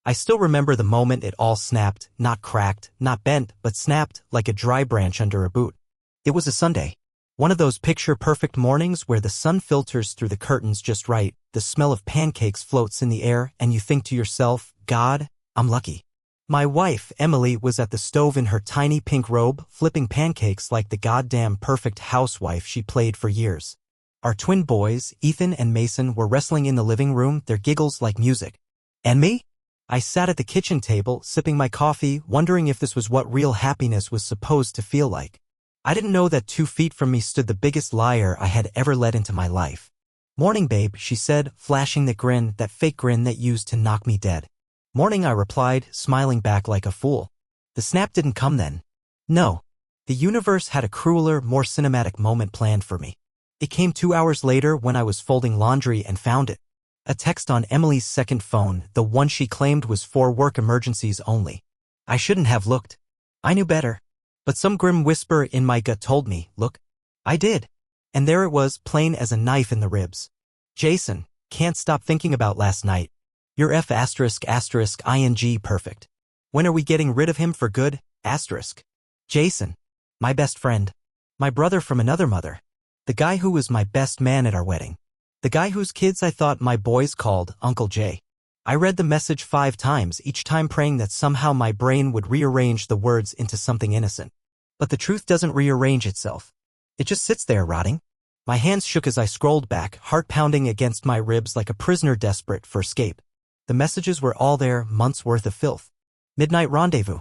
I still remember the moment it all snapped, not cracked, not bent, but snapped like a dry branch under a boot. It was a Sunday. One of those picture-perfect mornings where the sun filters through the curtains just right, the smell of pancakes floats in the air, and you think to yourself, God, I'm lucky. My wife, Emily, was at the stove in her tiny pink robe, flipping pancakes like the goddamn perfect housewife she played for years. Our twin boys, Ethan and Mason, were wrestling in the living room, their giggles like music. And me? I sat at the kitchen table, sipping my coffee, wondering if this was what real happiness was supposed to feel like. I didn't know that 2 feet from me stood the biggest liar I had ever let into my life. Morning, babe, she said, flashing the grin, that fake grin that used to knock me dead. Morning, I replied, smiling back like a fool. The snap didn't come then. No. The universe had a crueler, more cinematic moment planned for me. It came 2 hours later when I was folding laundry and found it. A text on Emily's second phone, the one she claimed was for work emergencies only. I shouldn't have looked. I knew better. But some grim whisper in my gut told me, look. I did. And there it was, plain as a knife in the ribs. Jason, can't stop thinking about last night. You're F****** ing perfect. When are we getting rid of him for good? Jason. My best friend. My brother from another mother. The guy who was my best man at our wedding. The guy whose kids I thought my boys called Uncle Jay. I read the message 5 times, each time praying that somehow my brain would rearrange the words into something innocent. But the truth doesn't rearrange itself. It just sits there rotting. My hands shook as I scrolled back, heart pounding against my ribs like a prisoner desperate for escape. The messages were all there, months worth of filth. Midnight rendezvous.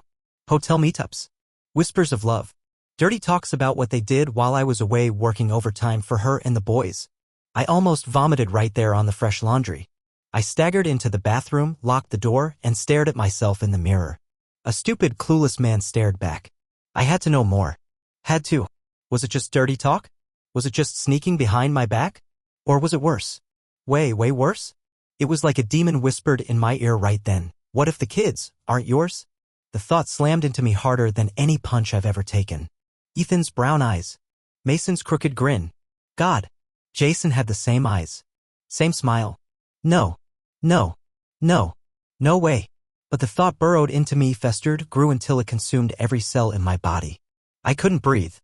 Hotel meetups. Whispers of love. Dirty talks about what they did while I was away working overtime for her and the boys. I almost vomited right there on the fresh laundry. I staggered into the bathroom, locked the door, and stared at myself in the mirror. A stupid, clueless man stared back. I had to know more. Had to. Was it just dirty talk? Was it just sneaking behind my back? Or was it worse? Way worse? It was like a demon whispered in my ear right then. What if the kids aren't yours? The thought slammed into me harder than any punch I've ever taken. Ethan's brown eyes. Mason's crooked grin. God. Jason had the same eyes. Same smile. No. No. No. No way. But the thought burrowed into me, festered, grew until it consumed every cell in my body. I couldn't breathe.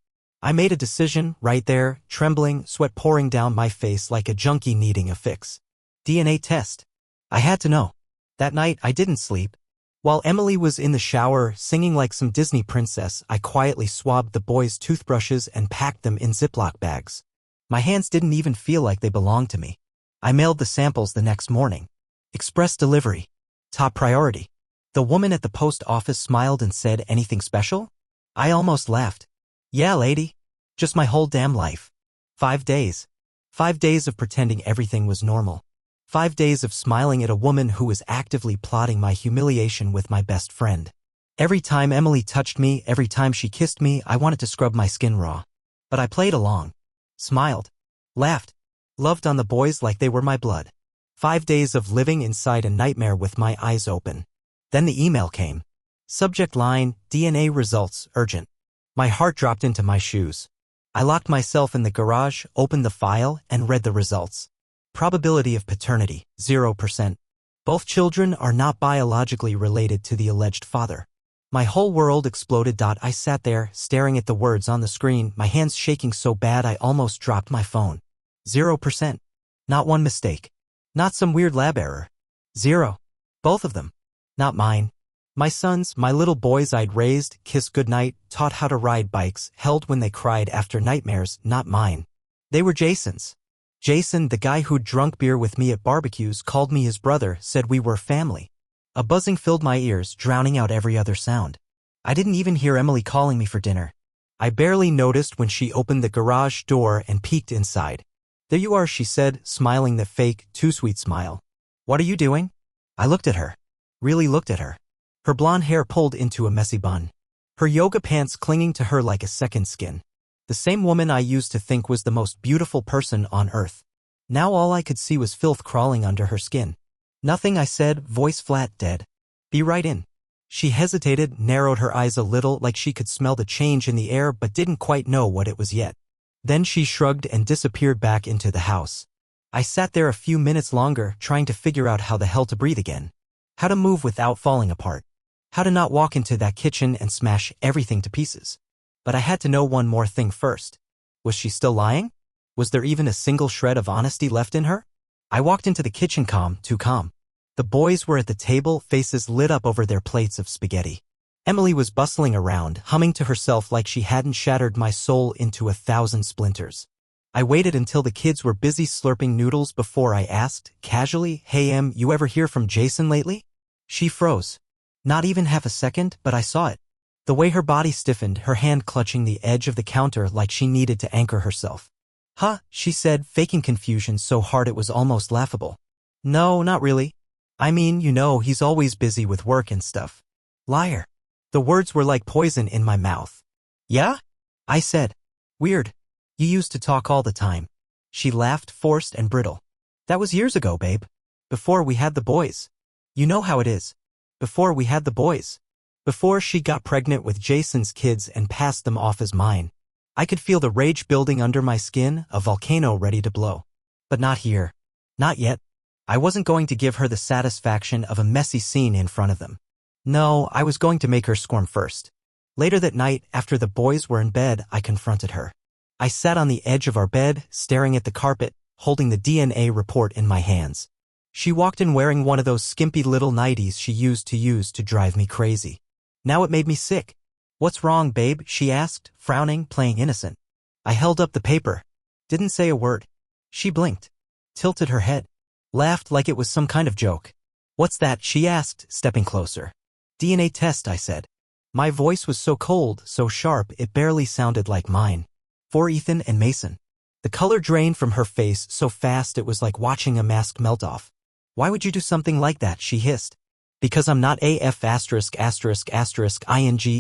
I made a decision, right there, trembling, sweat pouring down my face like a junkie needing a fix. DNA test. I had to know. That night, I didn't sleep. While Emily was in the shower, singing like some Disney princess, I quietly swabbed the boys' toothbrushes and packed them in Ziploc bags. My hands didn't even feel like they belonged to me. I mailed the samples the next morning. Express delivery. Top priority. The woman at the post office smiled and said, anything special? I almost laughed. Yeah, lady. Just my whole damn life. 5 days. 5 days of pretending everything was normal. 5 days of smiling at a woman who was actively plotting my humiliation with my best friend. Every time Emily touched me, every time she kissed me, I wanted to scrub my skin raw. But I played along. Smiled. Laughed. Loved on the boys like they were my blood. 5 days of living inside a nightmare with my eyes open. Then the email came. Subject line, DNA results, urgent. My heart dropped into my shoes. I locked myself in the garage, opened the file, and read the results. Probability of paternity, 0%. Both children are not biologically related to the alleged father. My whole world exploded. I sat there, staring at the words on the screen, my hands shaking so bad I almost dropped my phone. 0%. Not one mistake. Not some weird lab error. 0. Both of them. Not mine. My sons, my little boys I'd raised, kissed goodnight, taught how to ride bikes, held when they cried after nightmares, not mine. They were Jason's. Jason, the guy who'd drunk beer with me at barbecues, called me his brother, said we were family. A buzzing filled my ears, drowning out every other sound. I didn't even hear Emily calling me for dinner. I barely noticed when she opened the garage door and peeked inside. There you are, she said, smiling the fake, too sweet smile. What are you doing? I looked at her. Really looked at her. Her blonde hair pulled into a messy bun. Her yoga pants clinging to her like a second skin. The same woman I used to think was the most beautiful person on earth. Now all I could see was filth crawling under her skin. Nothing, I said, voice flat, dead. Be right in. She hesitated, narrowed her eyes a little like she could smell the change in the air but didn't quite know what it was yet. Then she shrugged and disappeared back into the house. I sat there a few minutes longer, trying to figure out how the hell to breathe again. How to move without falling apart. How to not walk into that kitchen and smash everything to pieces. But I had to know one more thing first. Was she still lying? Was there even a single shred of honesty left in her? I walked into the kitchen too calm. The boys were at the table, faces lit up over their plates of spaghetti. Emily was bustling around, humming to herself like she hadn't shattered my soul into 1,000 splinters. I waited until the kids were busy slurping noodles before I asked, casually, "Hey you ever hear from Jason lately?" She froze. Not even half a second, but I saw it. The way her body stiffened, her hand clutching the edge of the counter like she needed to anchor herself. "Huh," she said, faking confusion so hard it was almost laughable. "No, not really. I mean, he's always busy with work and stuff." Liar. The words were like poison in my mouth. "Yeah?" I said. "Weird. You used to talk all the time." She laughed, forced and brittle. "That was years ago, babe. Before we had the boys. You know how it is. Before we had the boys. Before she got pregnant with Jason's kids and passed them off as mine." I could feel the rage building under my skin, a volcano ready to blow. But not here. Not yet. I wasn't going to give her the satisfaction of a messy scene in front of them. No, I was going to make her squirm first. Later that night, after the boys were in bed, I confronted her. I sat on the edge of our bed, staring at the carpet, holding the DNA report in my hands. She walked in wearing one of those skimpy little nighties she used to drive me crazy. Now it made me sick. "What's wrong, babe?" she asked, frowning, playing innocent. I held up the paper. Didn't say a word. She blinked, tilted her head, laughed like it was some kind of joke. "What's that?" she asked, stepping closer. "DNA test," I said. My voice was so cold, so sharp, it barely sounded like mine. "For Ethan and Mason." The color drained from her face so fast it was like watching a mask melt off. "Why would you do something like that?" she hissed. "Because I'm not ing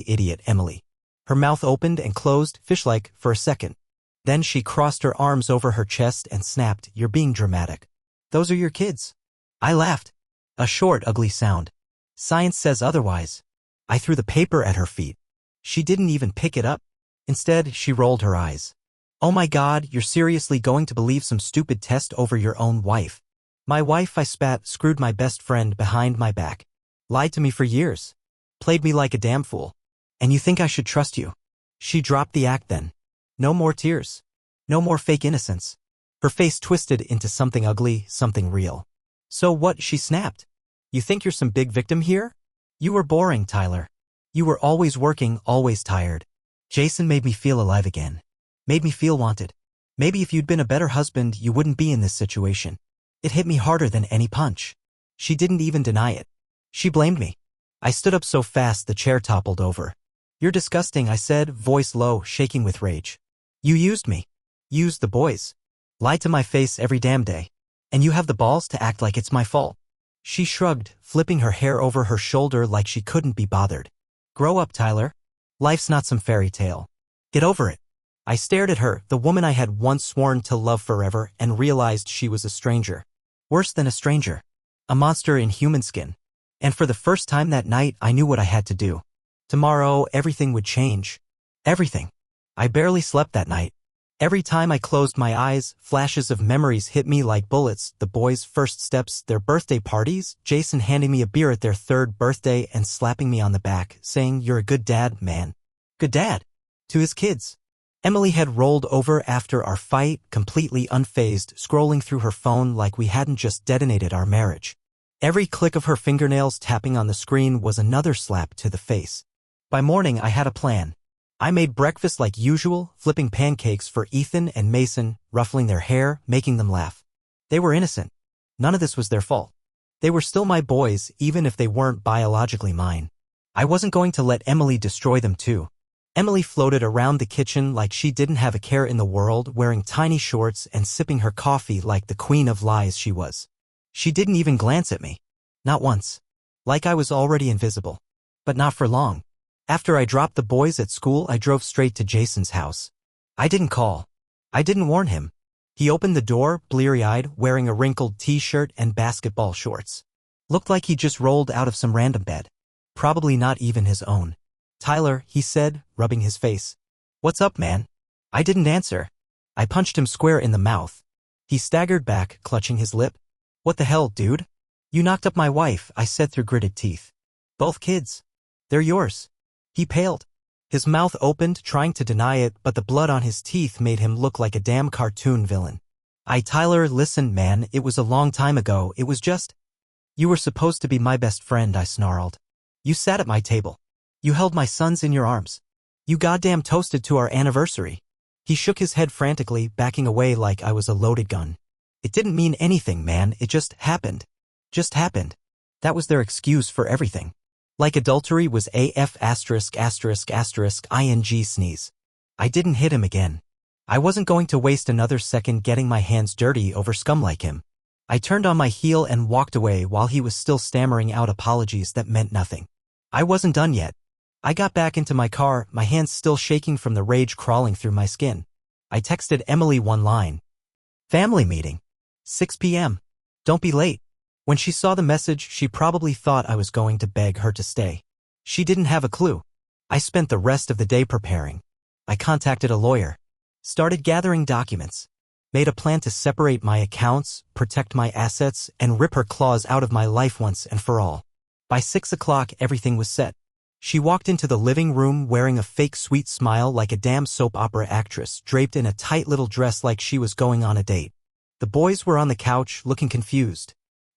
idiot, Emily." Her mouth opened and closed, fish-like, for a second. Then she crossed her arms over her chest and snapped, "You're being dramatic. Those are your kids." I laughed. A short, ugly sound. "Science says otherwise." I threw the paper at her feet. She didn't even pick it up. Instead, she rolled her eyes. "Oh my God, you're seriously going to believe some stupid test over your own wife?" "My wife," I spat, "screwed my best friend behind my back. Lied to me for years. Played me like a damn fool. And you think I should trust you?" She dropped the act then. No more tears. No more fake innocence. Her face twisted into something ugly, something real. "So what?" she snapped. "You think you're some big victim here? You were boring, Tyler. You were always working, always tired. Jason made me feel alive again. Made me feel wanted. Maybe if you'd been a better husband, you wouldn't be in this situation." It hit me harder than any punch. She didn't even deny it. She blamed me. I stood up so fast the chair toppled over. "You're disgusting," I said, voice low, shaking with rage. "You used me. Used the boys. Lied to my face every damn day. And you have the balls to act like it's my fault." She shrugged, flipping her hair over her shoulder like she couldn't be bothered. "Grow up, Tyler. Life's not some fairy tale. Get over it." I stared at her, the woman I had once sworn to love forever, and realized she was a stranger. Worse than a stranger. A monster in human skin. And for the first time that night, I knew what I had to do. Tomorrow, everything would change. Everything. I barely slept that night. Every time I closed my eyes, flashes of memories hit me like bullets. The boys' first steps, their birthday parties, Jason handing me a beer at their 3rd birthday and slapping me on the back, saying, "You're a good dad, man." Good dad. To his kids. Emily had rolled over after our fight, completely unfazed, scrolling through her phone like we hadn't just detonated our marriage. Every click of her fingernails tapping on the screen was another slap to the face. By morning, I had a plan. I made breakfast like usual, flipping pancakes for Ethan and Mason, ruffling their hair, making them laugh. They were innocent. None of this was their fault. They were still my boys, even if they weren't biologically mine. I wasn't going to let Emily destroy them too. Emily floated around the kitchen like she didn't have a care in the world, wearing tiny shorts and sipping her coffee like the queen of lies she was. She didn't even glance at me. Not once. Like I was already invisible. But not for long. After I dropped the boys at school, I drove straight to Jason's house. I didn't call. I didn't warn him. He opened the door, bleary-eyed, wearing a wrinkled t-shirt and basketball shorts. Looked like he just rolled out of some random bed. Probably not even his own. "Tyler," he said, rubbing his face. "What's up, man?" I didn't answer. I punched him square in the mouth. He staggered back, clutching his lip. "What the hell, dude? You knocked up my wife, I said through gritted teeth. Both kids. They're yours. He paled. His mouth opened, trying to deny it, but the blood on his teeth made him look like a damn cartoon villain. Tyler, listen, man, it was a long time ago, it was just… You were supposed to be my best friend, I snarled. You sat at my table. You held my sons in your arms. You goddamn toasted to our anniversary. He shook his head frantically, backing away like I was a loaded gun. It didn't mean anything, man, it just happened. Just happened. That was their excuse for everything. Like adultery was AF ****ing sneeze. I didn't hit him again. I wasn't going to waste another second getting my hands dirty over scum like him. I turned on my heel and walked away while he was still stammering out apologies that meant nothing. I wasn't done yet. I got back into my car, my hands still shaking from the rage crawling through my skin. I texted Emily one line. Family meeting. 6 p.m. Don't be late. When she saw the message, she probably thought I was going to beg her to stay. She didn't have a clue. I spent the rest of the day preparing. I contacted a lawyer. Started gathering documents. Made a plan to separate my accounts, protect my assets, and rip her claws out of my life once and for all. By 6 o'clock, everything was set. She walked into the living room wearing a fake sweet smile like a damn soap opera actress, draped in a tight little dress like she was going on a date. The boys were on the couch, looking confused.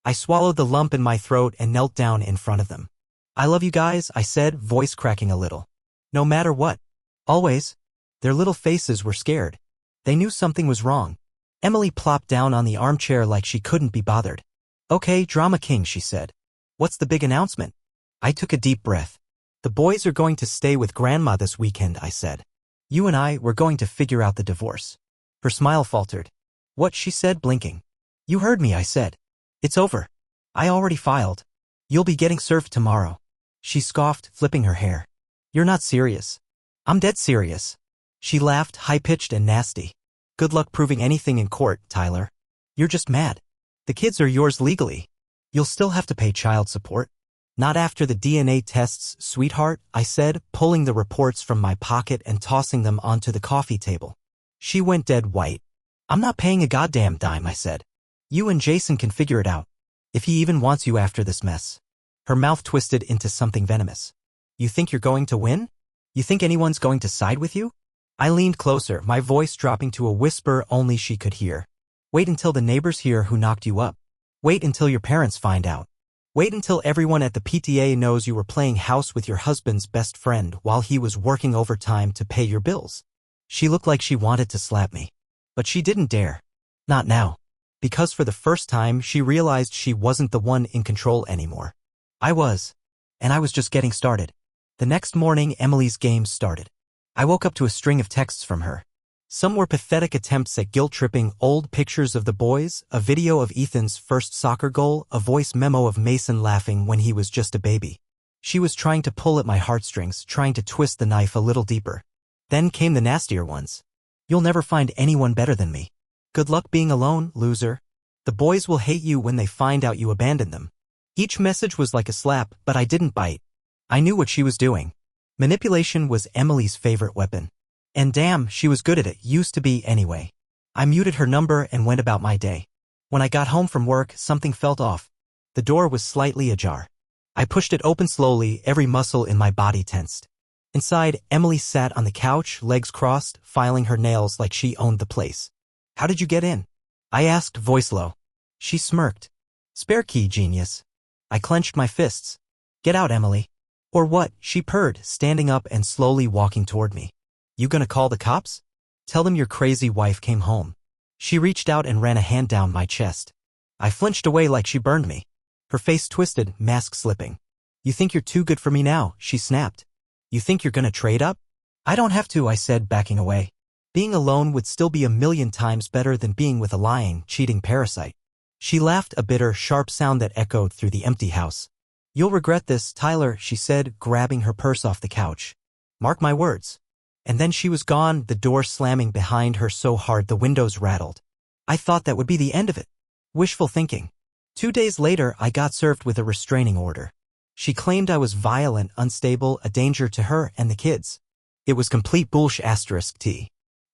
I swallowed the lump in my throat and knelt down in front of them. I love you guys, I said, voice cracking a little. No matter what. Always. Their little faces were scared. They knew something was wrong. Emily plopped down on the armchair like she couldn't be bothered. Okay, drama king, she said. What's the big announcement? I took a deep breath. The boys are going to stay with Grandma this weekend, I said. You and I were going to figure out the divorce. Her smile faltered. What, she said, blinking. You heard me, I said. It's over. I already filed. You'll be getting served tomorrow. She scoffed, flipping her hair. You're not serious. I'm dead serious. She laughed, high-pitched and nasty. Good luck proving anything in court, Tyler. You're just mad. The kids are yours legally. You'll still have to pay child support. Not after the DNA tests, sweetheart, I said, pulling the reports from my pocket and tossing them onto the coffee table. She went dead white. I'm not paying a goddamn dime, I said. You and Jason can figure it out. If he even wants you after this mess. Her mouth twisted into something venomous. You think you're going to win? You think anyone's going to side with you? I leaned closer, my voice dropping to a whisper only she could hear. Wait until the neighbors hear who knocked you up. Wait until your parents find out. Wait until everyone at the PTA knows you were playing house with your husband's best friend while he was working overtime to pay your bills. She looked like she wanted to slap me. But she didn't dare. Not now. Because for the first time she realized she wasn't the one in control anymore. I was. And I was just getting started. The next morning, Emily's games started. I woke up to a string of texts from her. Some were pathetic attempts at guilt-tripping, old pictures of the boys, a video of Ethan's first soccer goal, a voice memo of Mason laughing when he was just a baby. She was trying to pull at my heartstrings, trying to twist the knife a little deeper. Then came the nastier ones. You'll never find anyone better than me. Good luck being alone, loser. The boys will hate you when they find out you abandoned them. Each message was like a slap, but I didn't bite. I knew what she was doing. Manipulation was Emily's favorite weapon. And damn, she was good at it, used to be anyway. I muted her number and went about my day. When I got home from work, something felt off. The door was slightly ajar. I pushed it open slowly, every muscle in my body tensed. Inside, Emily sat on the couch, legs crossed, filing her nails like she owned the place. How did you get in? I asked, voice low. She smirked. Spare key, genius. I clenched my fists. Get out, Emily. Or what? She purred, standing up and slowly walking toward me. You gonna call the cops? Tell them your crazy wife came home. She reached out and ran a hand down my chest. I flinched away like she burned me. Her face twisted, mask slipping. You think you're too good for me now, she snapped. You think you're gonna trade up? I don't have to, I said, backing away. Being alone would still be 1,000,000 times better than being with a lying, cheating parasite. She laughed, a bitter, sharp sound that echoed through the empty house. You'll regret this, Tyler, she said, grabbing her purse off the couch. Mark my words. And then she was gone, the door slamming behind her so hard the windows rattled. I thought that would be the end of it. Wishful thinking. 2 days later, I got served with a restraining order. She claimed I was violent, unstable, a danger to her and the kids. It was complete bullsh**.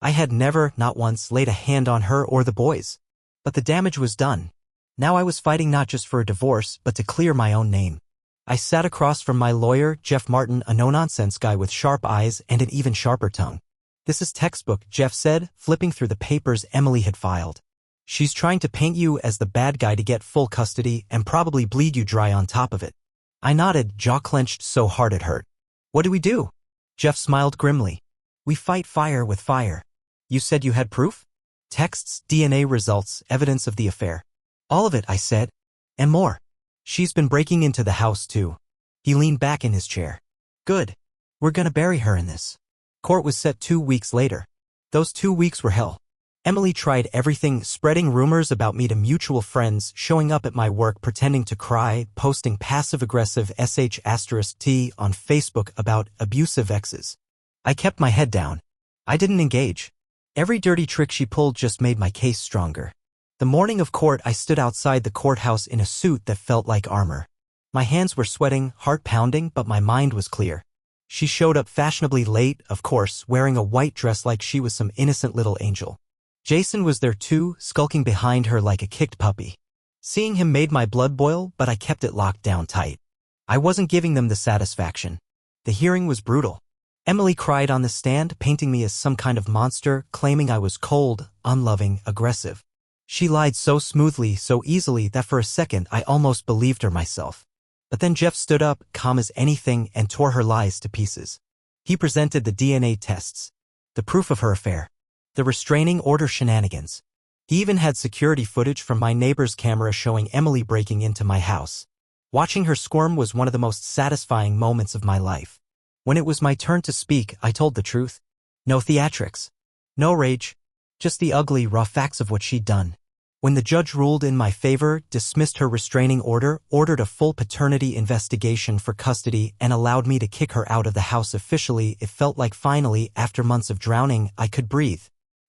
I had never, not once, laid a hand on her or the boys. But the damage was done. Now I was fighting not just for a divorce, but to clear my own name. I sat across from my lawyer, Jeff Martin, a no-nonsense guy with sharp eyes and an even sharper tongue. "This is textbook," Jeff said, flipping through the papers Emily had filed. "She's trying to paint you as the bad guy to get full custody and probably bleed you dry on top of it." I nodded, jaw clenched so hard it hurt. "What do we do?" Jeff smiled grimly. "We fight fire with fire." "You said you had proof?" "Texts, DNA results, evidence of the affair." "All of it," I said. "And more. She's been breaking into the house too." He leaned back in his chair. "Good. We're gonna bury her in this." Court was set 2 weeks later. Those 2 weeks were hell. Emily tried everything, spreading rumors about me to mutual friends, showing up at my work pretending to cry, posting passive-aggressive sh*t on Facebook about abusive exes. I kept my head down. I didn't engage. Every dirty trick she pulled just made my case stronger. The morning of court, I stood outside the courthouse in a suit that felt like armor. My hands were sweating, heart pounding, but my mind was clear. She showed up fashionably late, of course, wearing a white dress like she was some innocent little angel. Jason was there too, skulking behind her like a kicked puppy. Seeing him made my blood boil, but I kept it locked down tight. I wasn't giving them the satisfaction. The hearing was brutal. Emily cried on the stand, painting me as some kind of monster, claiming I was cold, unloving, aggressive. She lied so smoothly, so easily that for a second I almost believed her myself. But then Jeff stood up, calm as anything, and tore her lies to pieces. He presented the DNA tests, the proof of her affair, the restraining order shenanigans. He even had security footage from my neighbor's camera showing Emily breaking into my house. Watching her squirm was one of the most satisfying moments of my life. When it was my turn to speak, I told the truth. No theatrics. No rage. Just the ugly, raw facts of what she'd done. When the judge ruled in my favor, dismissed her restraining order, ordered a full paternity investigation for custody, and allowed me to kick her out of the house officially, it felt like finally, after months of drowning, I could breathe.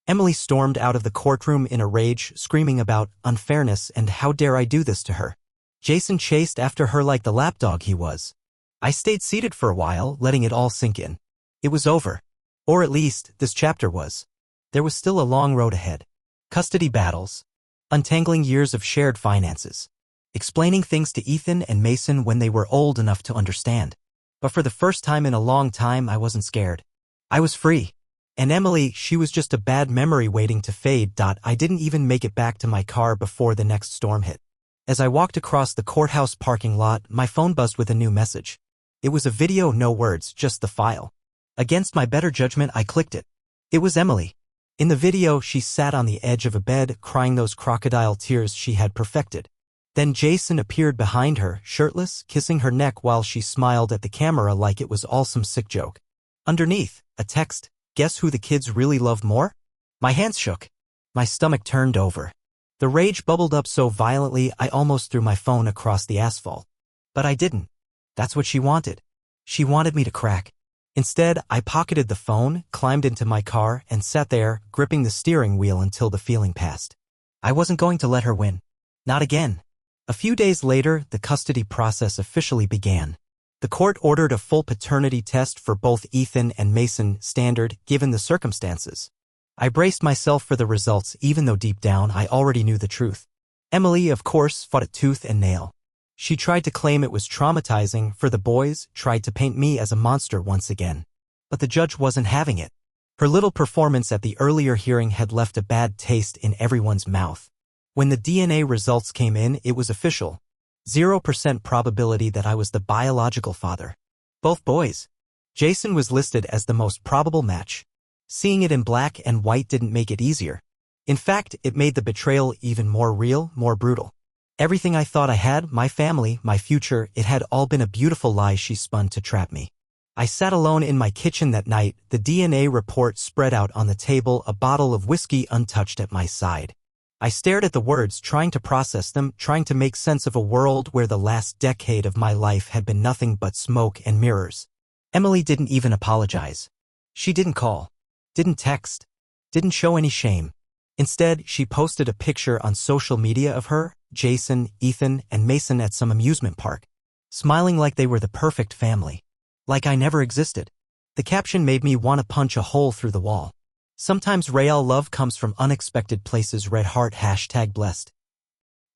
Emily stormed out of the courtroom in a rage, screaming about unfairness and how dare I do this to her. Jason chased after her like the lapdog he was. I stayed seated for a while, letting it all sink in. It was over. Or at least, this chapter was. There was still a long road ahead. Custody battles. Untangling years of shared finances. Explaining things to Ethan and Mason when they were old enough to understand. But for the first time in a long time, I wasn't scared. I was free. And Emily, she was just a bad memory waiting to fade. I didn't even make it back to my car before the next storm hit. As I walked across the courthouse parking lot, my phone buzzed with a new message. It was a video, no words, just the file. Against my better judgment, I clicked it. It was Emily. In the video, she sat on the edge of a bed, crying those crocodile tears she had perfected. Then Jason appeared behind her, shirtless, kissing her neck while she smiled at the camera like it was all some sick joke. Underneath, a text. Guess who the kids really love more? My hands shook. My stomach turned over. The rage bubbled up so violently I almost threw my phone across the asphalt. But I didn't. That's what she wanted. She wanted me to crack. Instead, I pocketed the phone, climbed into my car, and sat there, gripping the steering wheel until the feeling passed. I wasn't going to let her win. Not again. A few days later, the custody process officially began. The court ordered a full paternity test for both Ethan and Mason, standard, given the circumstances. I braced myself for the results even though deep down I already knew the truth. Emily, of course, fought it tooth and nail. She tried to claim it was traumatizing for the boys, tried to paint me as a monster once again. But the judge wasn't having it. Her little performance at the earlier hearing had left a bad taste in everyone's mouth. When the DNA results came in, it was official. 0% probability that I was the biological father. Both boys. Jason was listed as the most probable match. Seeing it in black and white didn't make it easier. In fact, it made the betrayal even more real, more brutal. Everything I thought I had, my family, my future, it had all been a beautiful lie she spun to trap me. I sat alone in my kitchen that night, the DNA report spread out on the table, a bottle of whiskey untouched at my side. I stared at the words, trying to process them, trying to make sense of a world where the last decade of my life had been nothing but smoke and mirrors. Emily didn't even apologize. She didn't call. Didn't text. Didn't show any shame. Instead, she posted a picture on social media of her, Jason, Ethan, and Mason at some amusement park, smiling like they were the perfect family. Like I never existed. The caption made me want to punch a hole through the wall. Sometimes real love comes from unexpected places. Red heart #blessed.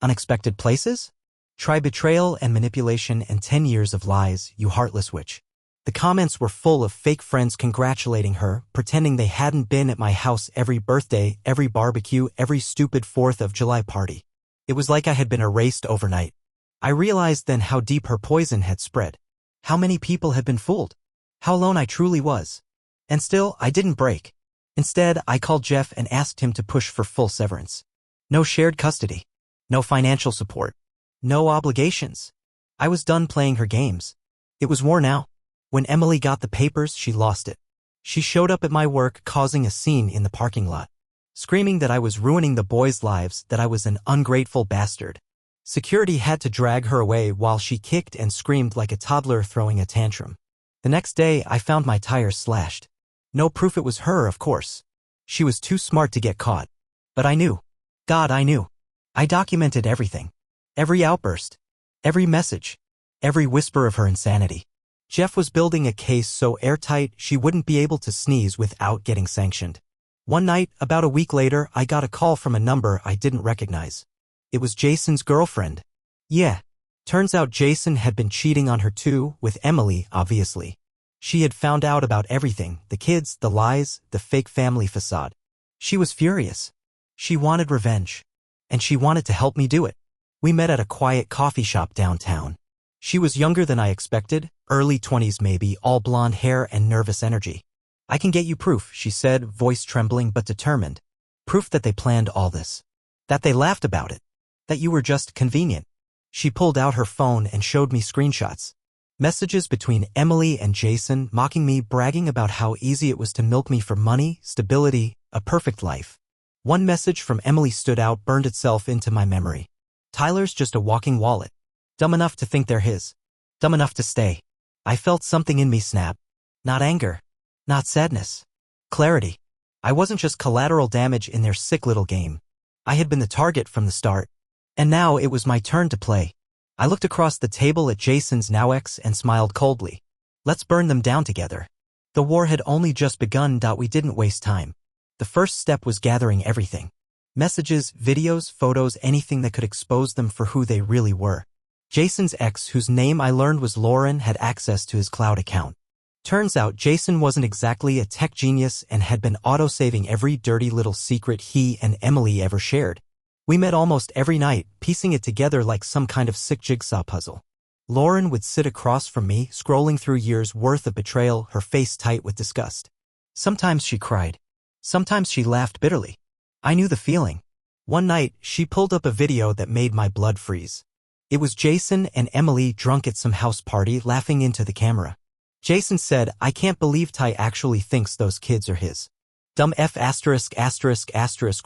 Unexpected places? Try betrayal and manipulation and 10 years of lies, you heartless witch. The comments were full of fake friends congratulating her, pretending they hadn't been at my house every birthday, every barbecue, every stupid 4th of July party. It was like I had been erased overnight. I realized then how deep her poison had spread. How many people had been fooled. How alone I truly was. And still, I didn't break. Instead, I called Jeff and asked him to push for full severance. No shared custody. No financial support. No obligations. I was done playing her games. It was war now. When Emily got the papers, she lost it. She showed up at my work causing a scene in the parking lot, screaming that I was ruining the boys' lives, that I was an ungrateful bastard. Security had to drag her away while she kicked and screamed like a toddler throwing a tantrum. The next day, I found my tires slashed. No proof it was her, of course. She was too smart to get caught. But I knew. God, I knew. I documented everything. Every outburst. Every message. Every whisper of her insanity. Jeff was building a case so airtight she wouldn't be able to sneeze without getting sanctioned. One night, about a week later, I got a call from a number I didn't recognize. It was Jason's girlfriend. Yeah. Turns out Jason had been cheating on her too, with Emily, obviously. She had found out about everything, the kids, the lies, the fake family facade. She was furious. She wanted revenge. And she wanted to help me do it. We met at a quiet coffee shop downtown. She was younger than I expected, early 20s maybe, all blonde hair and nervous energy. I can get you proof, she said, voice trembling but determined. Proof that they planned all this. That they laughed about it. That you were just convenient. She pulled out her phone and showed me screenshots. Messages between Emily and Jason, mocking me, bragging about how easy it was to milk me for money, stability, a perfect life. One message from Emily stood out, burned itself into my memory. Tyler's just a walking wallet. Dumb enough to think they're his. Dumb enough to stay. I felt something in me snap. Not anger. Not sadness. Clarity. I wasn't just collateral damage in their sick little game. I had been the target from the start. And now it was my turn to play. I looked across the table at Jason's now ex and smiled coldly. Let's burn them down together. The war had only just begun. We didn't waste time. The first step was gathering everything. Messages, videos, photos, anything that could expose them for who they really were. Jason's ex, whose name I learned was Lauren, had access to his cloud account. Turns out Jason wasn't exactly a tech genius and had been auto-saving every dirty little secret he and Emily ever shared. We met almost every night, piecing it together like some kind of sick jigsaw puzzle. Lauren would sit across from me, scrolling through years' worth of betrayal, her face tight with disgust. Sometimes she cried. Sometimes she laughed bitterly. I knew the feeling. One night, she pulled up a video that made my blood freeze. It was Jason and Emily drunk at some house party, laughing into the camera. Jason said, I can't believe Ty actually thinks those kids are his. Dumb F********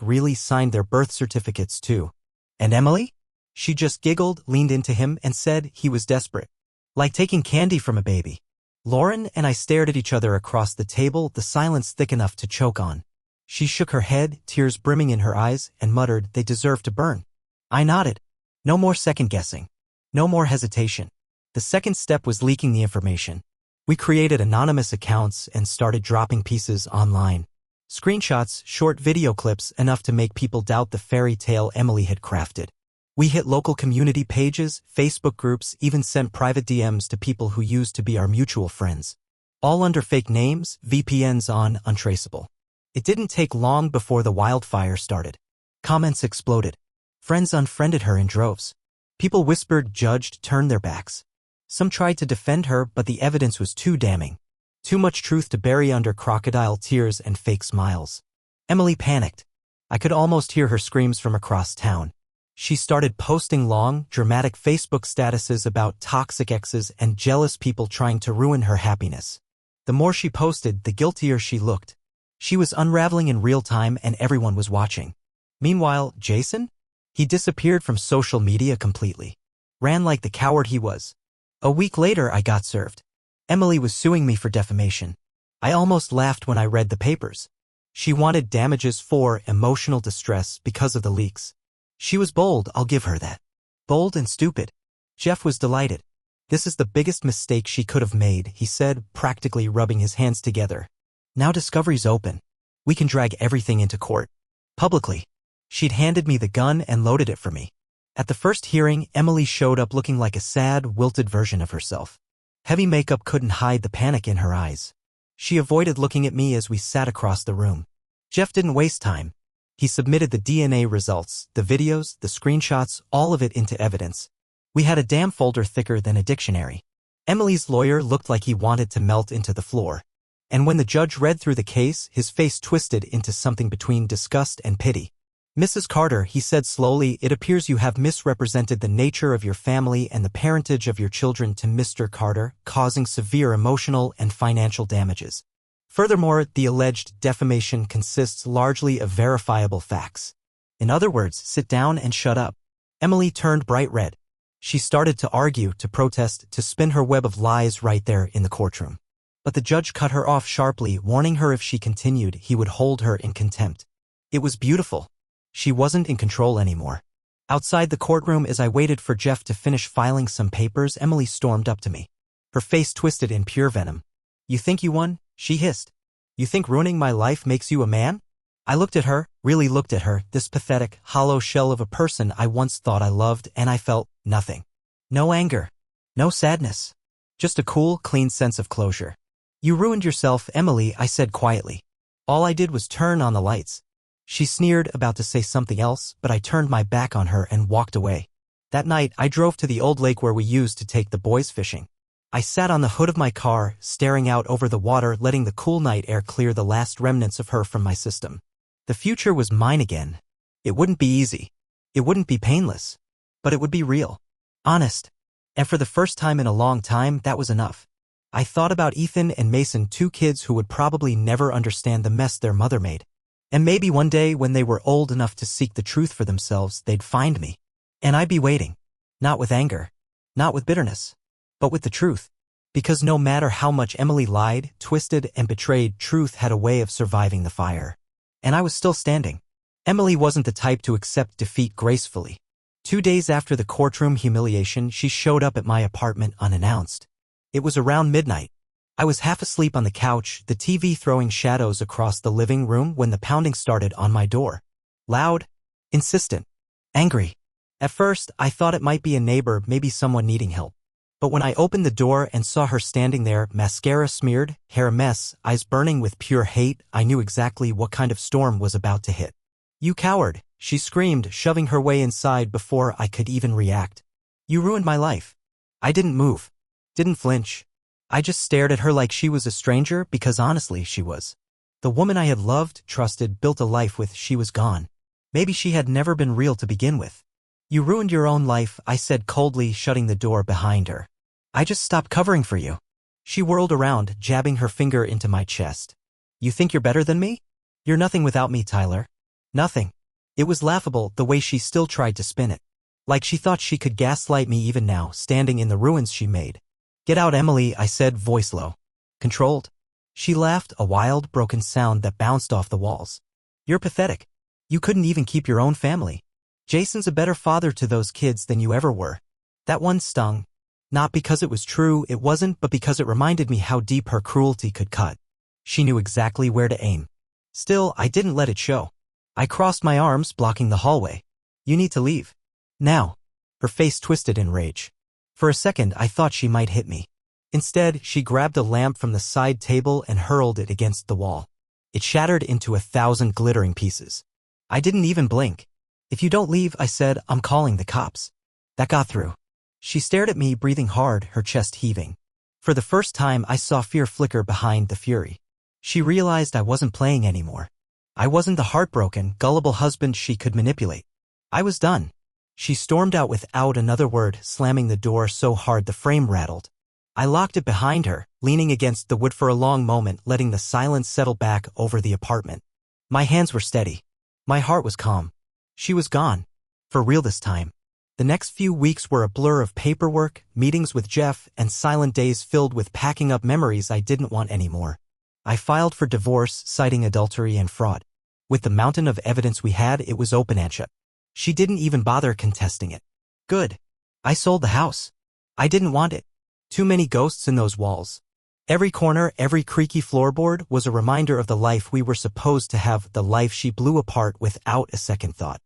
really signed their birth certificates too. And Emily? She just giggled, leaned into him, and said he was desperate. Like taking candy from a baby. Lauren and I stared at each other across the table, the silence thick enough to choke on. She shook her head, tears brimming in her eyes, and muttered, they deserve to burn. I nodded. No more second-guessing. No more hesitation. The second step was leaking the information. We created anonymous accounts and started dropping pieces online. Screenshots, short video clips, enough to make people doubt the fairy tale Emily had crafted. We hit local community pages, Facebook groups, even sent private DMs to people who used to be our mutual friends. All under fake names, VPNs on, untraceable. It didn't take long before the wildfire started. Comments exploded. Friends unfriended her in droves. People whispered, judged, turned their backs. Some tried to defend her, but the evidence was too damning. Too much truth to bury under crocodile tears and fake smiles. Emily panicked. I could almost hear her screams from across town. She started posting long, dramatic Facebook statuses about toxic exes and jealous people trying to ruin her happiness. The more she posted, the guiltier she looked. She was unraveling in real time and everyone was watching. Meanwhile, Jason? He disappeared from social media completely. Ran like the coward he was. A week later, I got served. Emily was suing me for defamation. I almost laughed when I read the papers. She wanted damages for emotional distress because of the leaks. She was bold, I'll give her that. Bold and stupid. Jeff was delighted. This is the biggest mistake she could have made, he said, practically rubbing his hands together. Now discovery's open. We can drag everything into court. Publicly. She'd handed me the gun and loaded it for me. At the first hearing, Emily showed up looking like a sad, wilted version of herself. Heavy makeup couldn't hide the panic in her eyes. She avoided looking at me as we sat across the room. Jeff didn't waste time. He submitted the DNA results, the videos, the screenshots, all of it into evidence. We had a damn folder thicker than a dictionary. Emily's lawyer looked like he wanted to melt into the floor. And when the judge read through the case, his face twisted into something between disgust and pity. "Mrs. Carter," he said slowly, "it appears you have misrepresented the nature of your family and the parentage of your children to Mr. Carter, causing severe emotional and financial damages. Furthermore, the alleged defamation consists largely of verifiable facts. In other words, sit down and shut up." Emily turned bright red. She started to argue, to protest, to spin her web of lies right there in the courtroom. But the judge cut her off sharply, warning her if she continued, he would hold her in contempt. It was beautiful. She wasn't in control anymore. Outside the courtroom, as I waited for Jeff to finish filing some papers, Emily stormed up to me. Her face twisted in pure venom. "You think you won?" she hissed. "You think ruining my life makes you a man?" I looked at her, really looked at her, this pathetic, hollow shell of a person I once thought I loved, and I felt nothing. No anger. No sadness. Just a cool, clean sense of closure. "You ruined yourself, Emily," I said quietly. All I did was turn on the lights. She sneered, about to say something else, but I turned my back on her and walked away. That night, I drove to the old lake where we used to take the boys fishing. I sat on the hood of my car, staring out over the water, letting the cool night air clear the last remnants of her from my system. The future was mine again. It wouldn't be easy. It wouldn't be painless. But it would be real. Honest. And for the first time in a long time, that was enough. I thought about Ethan and Mason, 2 kids who would probably never understand the mess their mother made. And maybe one day, when they were old enough to seek the truth for themselves, they'd find me. And I'd be waiting. Not with anger. Not with bitterness. But with the truth. Because no matter how much Emily lied, twisted, and betrayed, truth had a way of surviving the fire. And I was still standing. Emily wasn't the type to accept defeat gracefully. 2 days after the courtroom humiliation, she showed up at my apartment unannounced. It was around midnight. I was half asleep on the couch, the TV throwing shadows across the living room, when the pounding started on my door. Loud, insistent, angry. At first, I thought it might be a neighbor, maybe someone needing help. But when I opened the door and saw her standing there, mascara smeared, hair a mess, eyes burning with pure hate, I knew exactly what kind of storm was about to hit. "You coward," she screamed, shoving her way inside before I could even react. "You ruined my life." I didn't move. Didn't flinch. I just stared at her like she was a stranger, because honestly, she was. The woman I had loved, trusted, built a life with, she was gone. Maybe she had never been real to begin with. "You ruined your own life," I said coldly, shutting the door behind her. "I just stopped covering for you." She whirled around, jabbing her finger into my chest. "You think you're better than me? You're nothing without me, Tyler. Nothing." It was laughable, the way she still tried to spin it. Like she thought she could gaslight me even now, standing in the ruins she made. "Get out, Emily," I said, voice low. Controlled. She laughed, a wild, broken sound that bounced off the walls. "You're pathetic. You couldn't even keep your own family. Jason's a better father to those kids than you ever were." That one stung. Not because it was true, it wasn't, but because it reminded me how deep her cruelty could cut. She knew exactly where to aim. Still, I didn't let it show. I crossed my arms, blocking the hallway. "You need to leave. Now." Her face twisted in rage. For a second, I thought she might hit me. Instead, she grabbed a lamp from the side table and hurled it against the wall. It shattered into 1,000 glittering pieces. I didn't even blink. "If you don't leave," I said, "I'm calling the cops." That got through. She stared at me, breathing hard, her chest heaving. For the first time, I saw fear flicker behind the fury. She realized I wasn't playing anymore. I wasn't the heartbroken, gullible husband she could manipulate. I was done. She stormed out without another word, slamming the door so hard the frame rattled. I locked it behind her, leaning against the wood for a long moment, letting the silence settle back over the apartment. My hands were steady. My heart was calm. She was gone. For real this time. The next few weeks were a blur of paperwork, meetings with Jeff, and silent days filled with packing up memories I didn't want anymore. I filed for divorce, citing adultery and fraud. With the mountain of evidence we had, it was open and shut. She didn't even bother contesting it. Good. I sold the house. I didn't want it. Too many ghosts in those walls. Every corner, every creaky floorboard was a reminder of the life we were supposed to have, the life she blew apart without a second thought.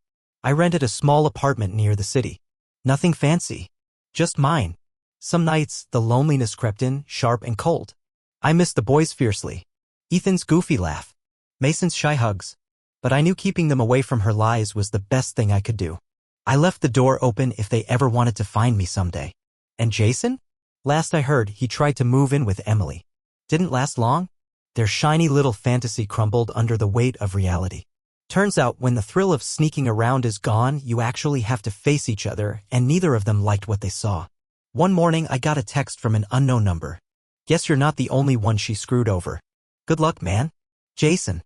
I rented a small apartment near the city. Nothing fancy. Just mine. Some nights, the loneliness crept in, sharp and cold. I missed the boys fiercely. Ethan's goofy laugh. Mason's shy hugs. But I knew keeping them away from her lies was the best thing I could do. I left the door open if they ever wanted to find me someday. And Jason? Last I heard, he tried to move in with Emily. Didn't last long. Their shiny little fantasy crumbled under the weight of reality. Turns out when the thrill of sneaking around is gone, you actually have to face each other, and neither of them liked what they saw. One morning I got a text from an unknown number. Guess you're not the only one she screwed over. Good luck, man. Jason.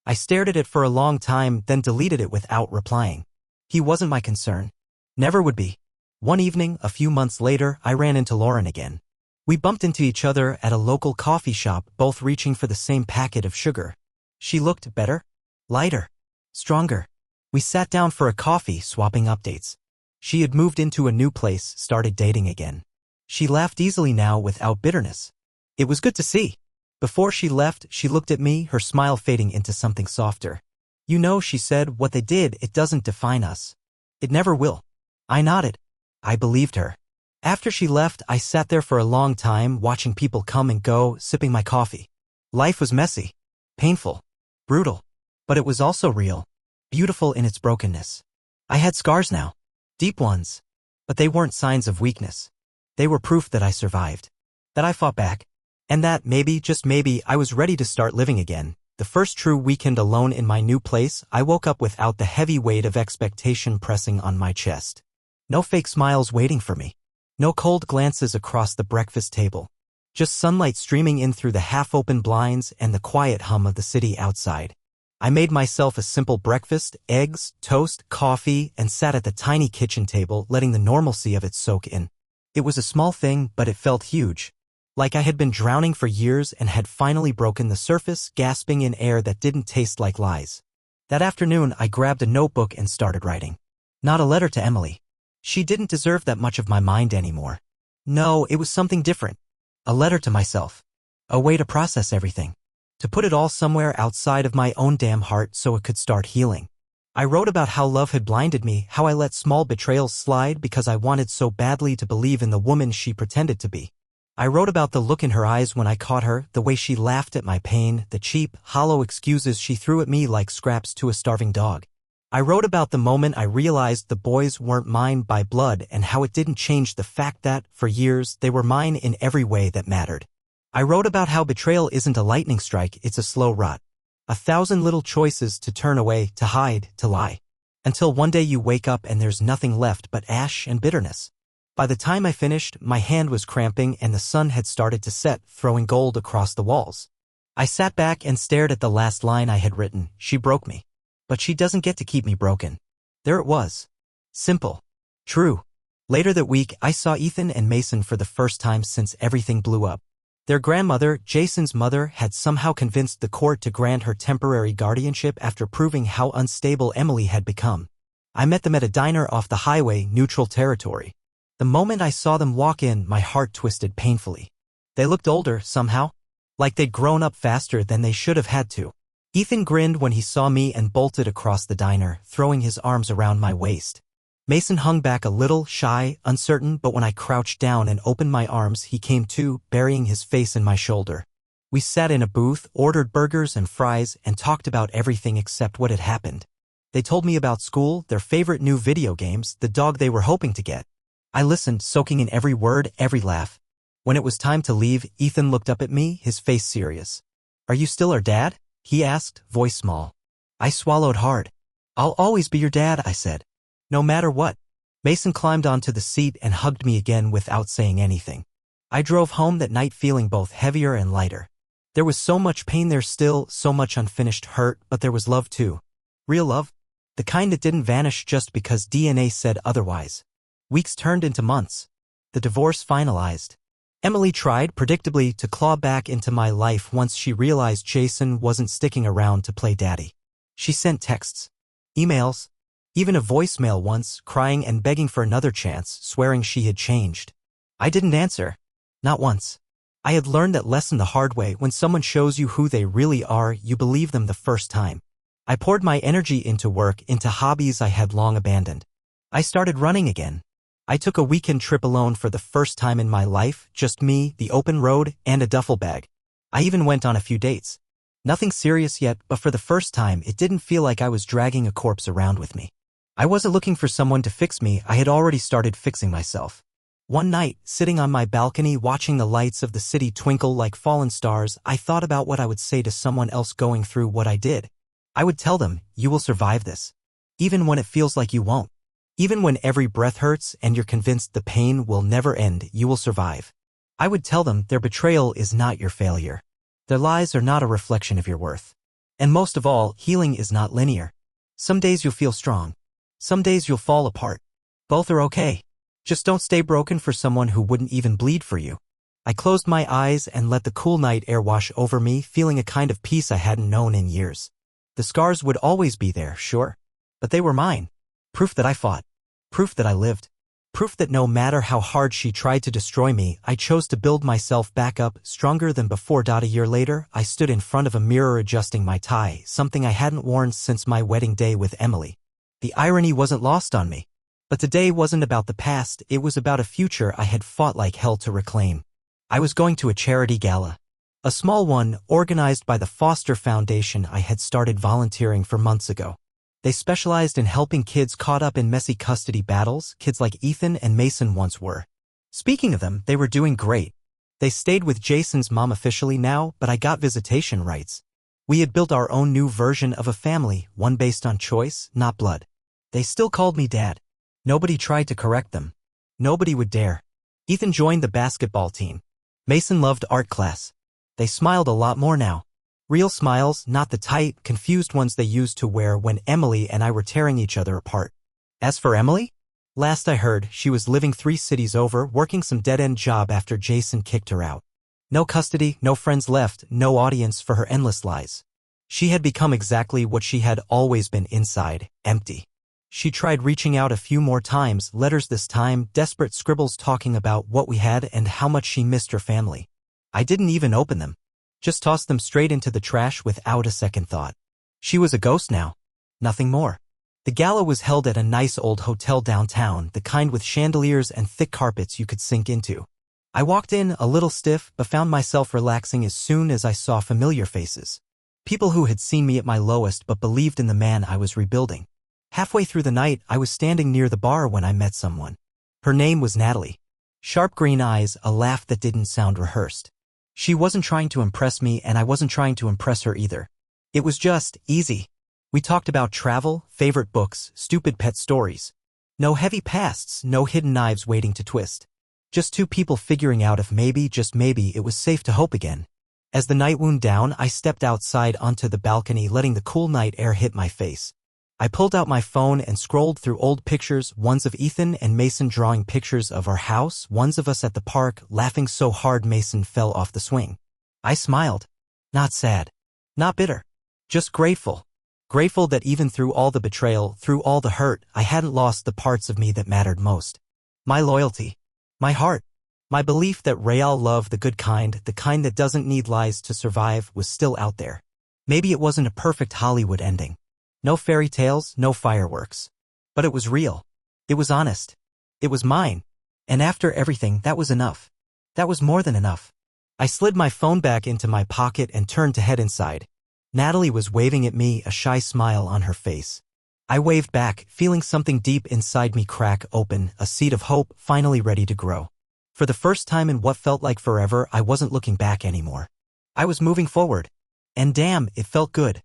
I stared at it for a long time, then deleted it without replying. He wasn't my concern. Never would be. One evening, a few months later, I ran into Lauren again. We bumped into each other at a local coffee shop, both reaching for the same packet of sugar. She looked better, lighter, stronger. We sat down for a coffee, swapping updates. She had moved into a new place, started dating again. She laughed easily now without bitterness. It was good to see. Before she left, she looked at me, her smile fading into something softer. You know, she said, what they did, it doesn't define us. It never will. I nodded. I believed her. After she left, I sat there for a long time, watching people come and go, sipping my coffee. Life was messy, painful, brutal, but it was also real, beautiful in its brokenness. I had scars now, deep ones, but they weren't signs of weakness. They were proof that I survived, that I fought back, and that maybe, just maybe, I was ready to start living again. The first true weekend alone in my new place, I woke up without the heavy weight of expectation pressing on my chest. No fake smiles waiting for me. No cold glances across the breakfast table. Just sunlight streaming in through the half-open blinds and the quiet hum of the city outside. I made myself a simple breakfast, eggs, toast, coffee, and sat at the tiny kitchen table, letting the normalcy of it soak in. It was a small thing, but it felt huge. Like I had been drowning for years and had finally broken the surface, gasping in air that didn't taste like lies. That afternoon, I grabbed a notebook and started writing. Not a letter to Emily. She didn't deserve that much of my mind anymore. No, it was something different. A letter to myself. A way to process everything. To put it all somewhere outside of my own damn heart so it could start healing. I wrote about how love had blinded me, how I let small betrayals slide because I wanted so badly to believe in the woman she pretended to be. I wrote about the look in her eyes when I caught her, the way she laughed at my pain, the cheap, hollow excuses she threw at me like scraps to a starving dog. I wrote about the moment I realized the boys weren't mine by blood and how it didn't change the fact that, for years, they were mine in every way that mattered. I wrote about how betrayal isn't a lightning strike, it's a slow rot. 1,000 little choices to turn away, to hide, to lie. Until one day you wake up and there's nothing left but ash and bitterness. By the time I finished, my hand was cramping and the sun had started to set, throwing gold across the walls. I sat back and stared at the last line I had written. She broke me. But she doesn't get to keep me broken. There it was. Simple. True. Later that week, I saw Ethan and Mason for the first time since everything blew up. Their grandmother, Jason's mother, had somehow convinced the court to grant her temporary guardianship after proving how unstable Emily had become. I met them at a diner off the highway, neutral territory. The moment I saw them walk in, my heart twisted painfully. They looked older, somehow. Like they'd grown up faster than they should have had to. Ethan grinned when he saw me and bolted across the diner, throwing his arms around my waist. Mason hung back a little, shy, uncertain, but when I crouched down and opened my arms, he came too, burying his face in my shoulder. We sat in a booth, ordered burgers and fries, and talked about everything except what had happened. They told me about school, their favorite new video games, the dog they were hoping to get. I listened, soaking in every word, every laugh. When it was time to leave, Ethan looked up at me, his face serious. "Are you still our dad?" he asked, voice small. I swallowed hard. "I'll always be your dad," I said. "No matter what." Mason climbed onto the seat and hugged me again without saying anything. I drove home that night feeling both heavier and lighter. There was so much pain there still, so much unfinished hurt, but there was love too. Real love. The kind that didn't vanish just because DNA said otherwise. Weeks turned into months. The divorce finalized. Emily tried, predictably, to claw back into my life once she realized Jason wasn't sticking around to play daddy. She sent texts, emails, even a voicemail once, crying and begging for another chance, swearing she had changed. I didn't answer. Not once. I had learned that lesson the hard way. When someone shows you who they really are, you believe them the first time. I poured my energy into work, into hobbies I had long abandoned. I started running again. I took a weekend trip alone for the first time in my life, just me, the open road, and a duffel bag. I even went on a few dates. Nothing serious yet, but for the first time it didn't feel like I was dragging a corpse around with me. I wasn't looking for someone to fix me, I had already started fixing myself. One night, sitting on my balcony watching the lights of the city twinkle like fallen stars, I thought about what I would say to someone else going through what I did. I would tell them, you will survive this. Even when it feels like you won't. Even when every breath hurts and you're convinced the pain will never end, you will survive. I would tell them their betrayal is not your failure. Their lies are not a reflection of your worth. And most of all, healing is not linear. Some days you'll feel strong. Some days you'll fall apart. Both are okay. Just don't stay broken for someone who wouldn't even bleed for you. I closed my eyes and let the cool night air wash over me, feeling a kind of peace I hadn't known in years. The scars would always be there, sure. But they were mine. Proof that I fought. Proof that I lived. Proof that no matter how hard she tried to destroy me, I chose to build myself back up, stronger than before. A year later, I stood in front of a mirror adjusting my tie, something I hadn't worn since my wedding day with Emily. The irony wasn't lost on me. But today wasn't about the past, it was about a future I had fought like hell to reclaim. I was going to a charity gala. A small one, organized by the Foster Foundation I had started volunteering for months ago. They specialized in helping kids caught up in messy custody battles, kids like Ethan and Mason once were. Speaking of them, they were doing great. They stayed with Jason's mom officially now, but I got visitation rights. We had built our own new version of a family, one based on choice, not blood. They still called me Dad. Nobody tried to correct them. Nobody would dare. Ethan joined the basketball team. Mason loved art class. They smiled a lot more now. Real smiles, not the tight, confused ones they used to wear when Emily and I were tearing each other apart. As for Emily? Last I heard, she was living 3 cities over, working some dead-end job after Jason kicked her out. No custody, no friends left, no audience for her endless lies. She had become exactly what she had always been inside, empty. She tried reaching out a few more times, letters this time, desperate scribbles talking about what we had and how much she missed her family. I didn't even open them. Just tossed them straight into the trash without a second thought. She was a ghost now. Nothing more. The gala was held at a nice old hotel downtown, the kind with chandeliers and thick carpets you could sink into. I walked in, a little stiff, but found myself relaxing as soon as I saw familiar faces. People who had seen me at my lowest but believed in the man I was rebuilding. Halfway through the night, I was standing near the bar when I met someone. Her name was Natalie. Sharp green eyes, a laugh that didn't sound rehearsed. She wasn't trying to impress me and I wasn't trying to impress her either. It was just easy. We talked about travel, favorite books, stupid pet stories. No heavy pasts, no hidden knives waiting to twist. Just 2 people figuring out if maybe, just maybe, it was safe to hope again. As the night wound down, I stepped outside onto the balcony, letting the cool night air hit my face. I pulled out my phone and scrolled through old pictures, ones of Ethan and Mason drawing pictures of our house, ones of us at the park, laughing so hard Mason fell off the swing. I smiled. Not sad. Not bitter. Just grateful. Grateful that even through all the betrayal, through all the hurt, I hadn't lost the parts of me that mattered most. My loyalty. My heart. My belief that real love, the good kind, the kind that doesn't need lies to survive, was still out there. Maybe it wasn't a perfect Hollywood ending. No fairy tales, no fireworks. But it was real. It was honest. It was mine. And after everything, that was enough. That was more than enough. I slid my phone back into my pocket and turned to head inside. Natalie was waving at me, a shy smile on her face. I waved back, feeling something deep inside me crack open, a seed of hope finally ready to grow. For the first time in what felt like forever, I wasn't looking back anymore. I was moving forward. And damn, it felt good.